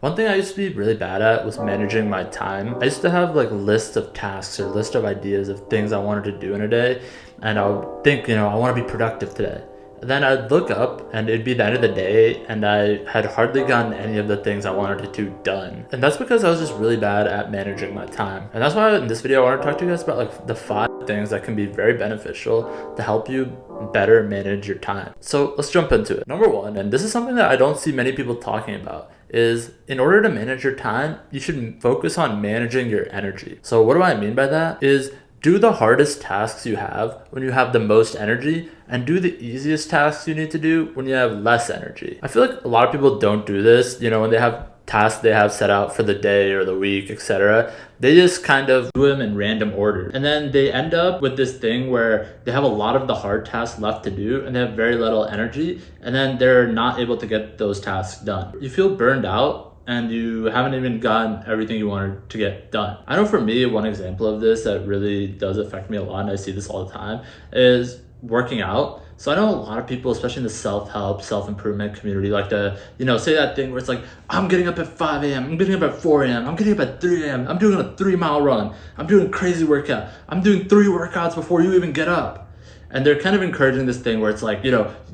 One thing I used to be really bad at was managing my time. I used to have like lists of tasks or list of ideas of things I wanted to do in a day, and I would think, I want to be productive today. And then I'd look up and it'd be the end of the day and I had hardly gotten any of the things I wanted to do done. And that's because I was just really bad at managing my time. And that's why in this video I want to talk to you guys about like the 5 things that can be very beneficial to help you better manage your time. So let's jump into it. Number one, and this is something that I don't see many people talking about, is in order to manage your time, you should focus on managing your energy. So what do I mean by that is do the hardest tasks you have when you have the most energy and do the easiest tasks you need to do when you have less energy. I feel like a lot of people don't do this, when they have tasks they have set out for the day or the week, etc. They just kind of do them in random order. And then they end up with this thing where they have a lot of the hard tasks left to do and they have very little energy, and then they're not able to get those tasks done. You feel burned out and you haven't even gotten everything you wanted to get done. I know for me, one example of this that really does affect me a lot, and I see this all the time, is working out. So I know a lot of people, especially in the self-help, self-improvement community, like to, say that thing where it's like, I'm getting up at 5 a.m., I'm getting up at 4 a.m., I'm getting up at 3 a.m., I'm doing a 3-mile run, I'm doing a crazy workout, I'm doing 3 workouts before you even get up. And they're kind of encouraging this thing where it's like, you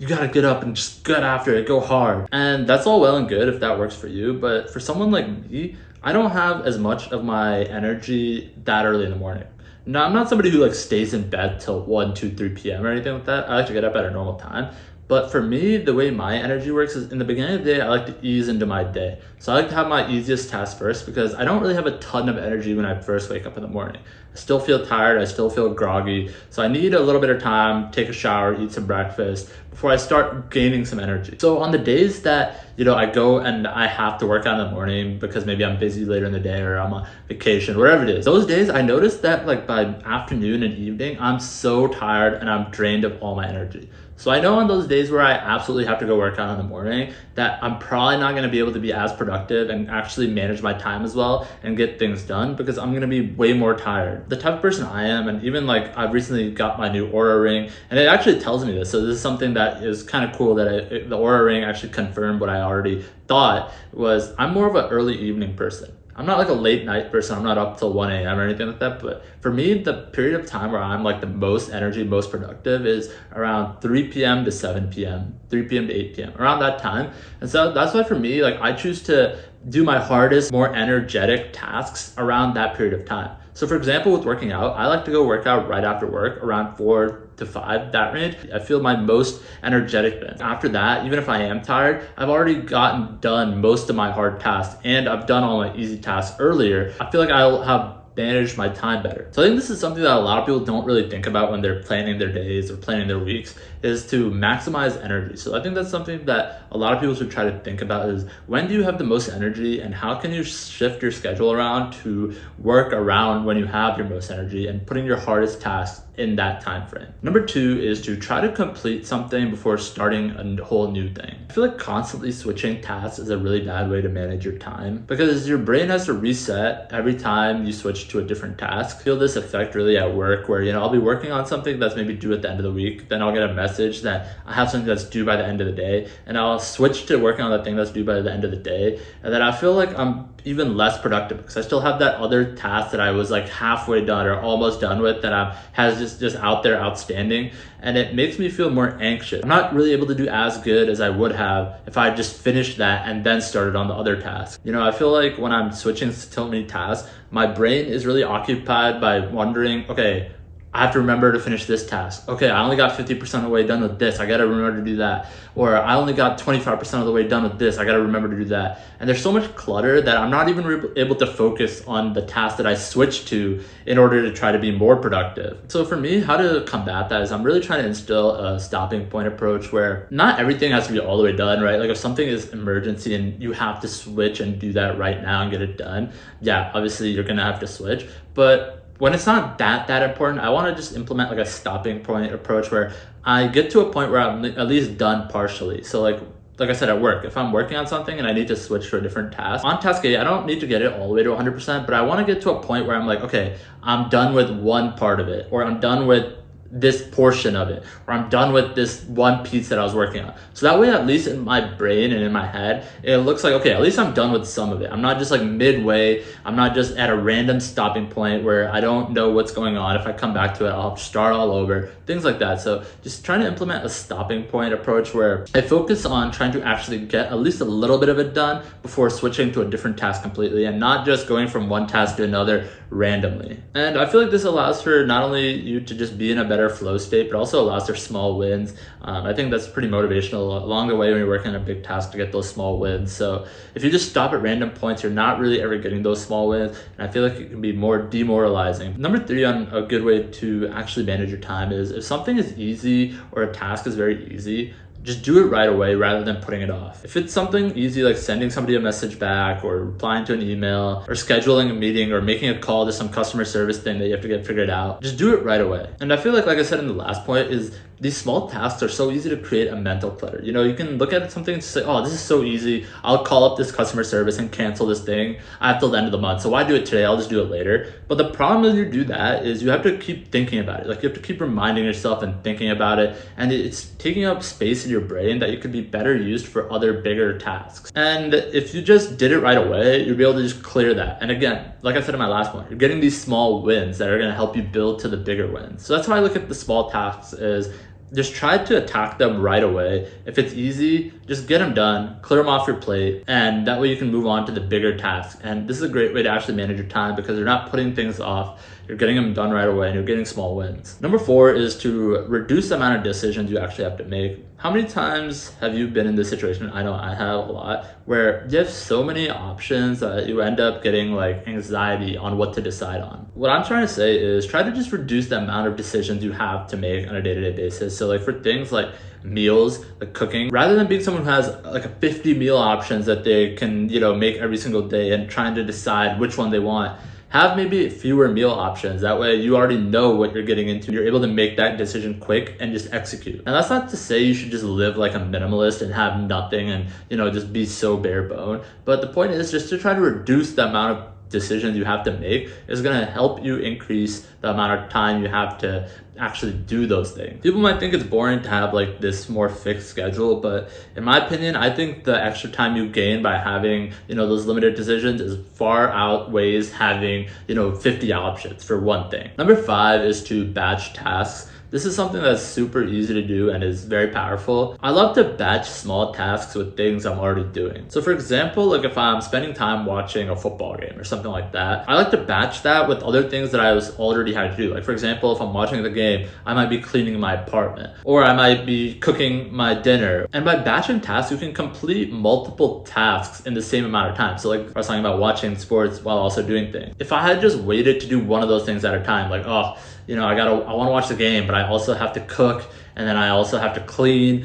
gotta get up and just get after it, go hard. And that's all well and good if that works for you. But for someone like me, I don't have as much of my energy that early in the morning. Now, I'm not somebody who stays in bed till 1, 2, 3 p.m. or anything like that. I like to get up at a normal time. But for me, the way my energy works is in the beginning of the day, I like to ease into my day. So I like to have my easiest task first because I don't really have a ton of energy when I first wake up in the morning. I still feel tired, I still feel groggy. So I need a little bit of time, take a shower, eat some breakfast before I start gaining some energy. So on the days that, I go and I have to work out in the morning because maybe I'm busy later in the day or I'm on vacation, whatever it is. Those days I notice that by afternoon and evening, I'm so tired and I'm drained of all my energy. So I know on those days where I absolutely have to go work out in the morning that I'm probably not going to be able to be as productive and actually manage my time as well and get things done because I'm going to be way more tired. The type of person I am, and even I've recently got my new Aura ring and it actually tells me this. So this is something that is kind of cool that the Aura ring actually confirmed what I already thought was I'm more of an early evening person. I'm not a late night person. I'm not up till 1 a.m. or anything like that. But for me, the period of time where I'm the most energy, most productive is around 3 p.m. to 7 p.m., 3 p.m. to 8 p.m., around that time. And so that's why for me, I choose to do my hardest, more energetic tasks around that period of time. So for example, with working out, I like to go work out right after work around 4 to 5, that range. I feel my most energetic then. After that, even if I am tired, I've already gotten done most of my hard tasks and I've done all my easy tasks earlier. I feel like I'll have manage my time better. So I think this is something that a lot of people don't really think about when they're planning their days or planning their weeks, is to maximize energy. So I think that's something that a lot of people should try to think about, is when do you have the most energy and how can you shift your schedule around to work around when you have your most energy and putting your hardest tasks in that time frame. Number 2 is to try to complete something before starting a whole new thing. I feel like constantly switching tasks is a really bad way to manage your time because your brain has to reset every time you switch to a different task. I feel this effect really at work where, I'll be working on something that's maybe due at the end of the week. Then I'll get a message that I have something that's due by the end of the day, and I'll switch to working on that thing that's due by the end of the day. And then I feel like I'm even less productive because I still have that other task that I was halfway done or almost done with that has just out there outstanding, and it makes me feel more anxious. I'm not really able to do as good as I would have if I just finished that and then started on the other task. I feel like when I'm switching to so many tasks, my brain is really occupied by wondering, okay, I have to remember to finish this task. Okay, I only got 50% of the way done with this. I gotta remember to do that. Or I only got 25% of the way done with this. I gotta remember to do that. And there's so much clutter that I'm not even able to focus on the task that I switched to in order to try to be more productive. So for me, how to combat that is I'm really trying to instill a stopping point approach where not everything has to be all the way done, right? If something is emergency and you have to switch and do that right now and get it done, yeah, obviously you're gonna have to switch. But when it's not that important, I want to just implement a stopping point approach where I get to a point where I'm at least done partially. So like I said, at work, if I'm working on something and I need to switch to a different task, on task A, I don't need to get it all the way to 100%, but I want to get to a point where I'm okay, I'm done with one part of it, or I'm done with this portion of it, or I'm done with this one piece that I was working on. So that way, at least in my brain and in my head, it looks like, okay, at least I'm done with some of it. I'm not just like midway. I'm not just at a random stopping point where I don't know what's going on. If I come back to it, I'll start all over, things like that. So just trying to implement a stopping point approach where I focus on trying to actually get at least a little bit of it done before switching to a different task completely, and not just going from one task to another randomly. And I feel like this allows for not only you to just be in a better flow state, but also allows for small wins. I think that's pretty motivational along the way when you're working on a big task to get those small wins. So if you just stop at random points, you're not really ever getting those small wins, and I feel like it can be more demoralizing. Number 3 on a good way to actually manage your time is, if something is easy or a task is very easy, just do it right away rather than putting it off. If it's something easy like sending somebody a message back, or replying to an email, or scheduling a meeting, or making a call to some customer service thing that you have to get figured out, just do it right away. And I feel like I said in the last point, is these small tasks are so easy to create a mental clutter. You know, you can look at something and say, oh, this is so easy. I'll call up this customer service and cancel this thing. I have till the end of the month. So why do it today? I'll just do it later. But the problem when you do that is you have to keep thinking about it. Like, you have to keep reminding yourself and thinking about it. And it's taking up space in your brain that you could be better used for other bigger tasks. And if you just did it right away, you'll be able to just clear that. And again, like I said in my last one, you're getting these small wins that are going to help you build to the bigger wins. So that's how I look at the small tasks, is just try to attack them right away. If it's easy, just get them done, clear them off your plate, and that way you can move on to the bigger tasks. And this is a great way to actually manage your time, because you're not putting things off. You're getting them done right away, and you're getting small wins. Number 4 is to reduce the amount of decisions you actually have to make. How many times have you been in this situation? I know I have a lot, where you have so many options that you end up getting like anxiety on what to decide on. What I'm trying to say is, try to just reduce the amount of decisions you have to make on a day-to-day basis. So like for things like meals, like cooking, rather than being someone who has like a 50 meal options that they can, you know, make every single day and trying to decide which one they want, have maybe fewer meal options. That way you already know what you're getting into. You're able to make that decision quick and just execute. And that's not to say you should just live like a minimalist and have nothing and, you know, just be so bare bone. But the point is just to try to reduce the amount of decisions you have to make is going to help you increase the amount of time you have to actually do those things. People might think it's boring to have like this more fixed schedule, but in my opinion, I think the extra time you gain by having, you know, those limited decisions is far outweighs having, you know, 50 options for one thing. Number 5 is to batch tasks. This is something that's super easy to do and is very powerful. I love to batch small tasks with things I'm already doing. So for example, like if I'm spending time watching a football game or something like that, I like to batch that with other things that I was already had to do. Like for example, if I'm watching the game, I might be cleaning my apartment, or I might be cooking my dinner. And by batching tasks, you can complete multiple tasks in the same amount of time. So like I was talking about watching sports while also doing things. If I had just waited to do one of those things at a time, like, oh, you know, I want to watch the game, but I also have to cook, and then I also have to clean.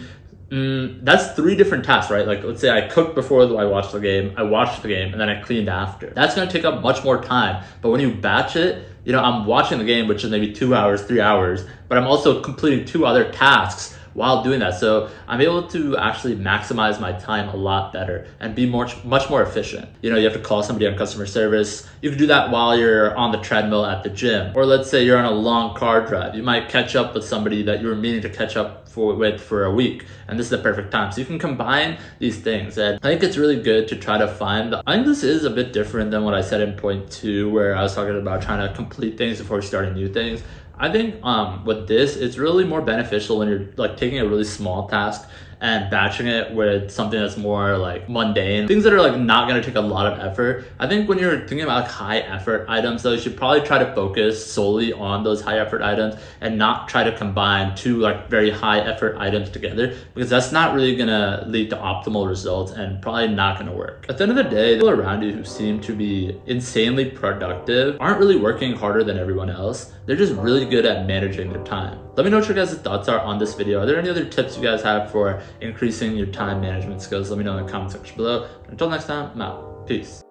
That's 3 different tasks, right? Like let's say I cooked before I watched the game, I watched the game, and then I cleaned after. That's going to take up much more time. But when you batch it, you know, I'm watching the game, which is maybe 2 hours, 3 hours, but I'm also completing 2 other tasks while doing that. So I'm able to actually maximize my time a lot better and be much more efficient. You know, you have to call somebody on customer service. You can do that while you're on the treadmill at the gym. Or let's say you're on a long car drive. You might catch up with somebody that you were meaning to catch up with for a week, and this is the perfect time. So you can combine these things, and I think it's really good to try to find. I think this is a bit different than what I said in point 2, where I was talking about trying to complete things before starting new things. I think with this, it's really more beneficial when you're like taking a really small task and batching it with something that's more like mundane, things that are like not going to take a lot of effort. I think when you're thinking about like high effort items, though, you should probably try to focus solely on those high effort items and not try to combine 2 like very high effort items together, because that's not really going to lead to optimal results and probably not going to work. At the end of the day, people around you who seem to be insanely productive aren't really working harder than everyone else. They're just really good at managing their time. Let me know what your guys' thoughts are on this video. Are there any other tips you guys have for increasing your time management skills? Let me know in the comment section below. Until next time, I'm out. Peace.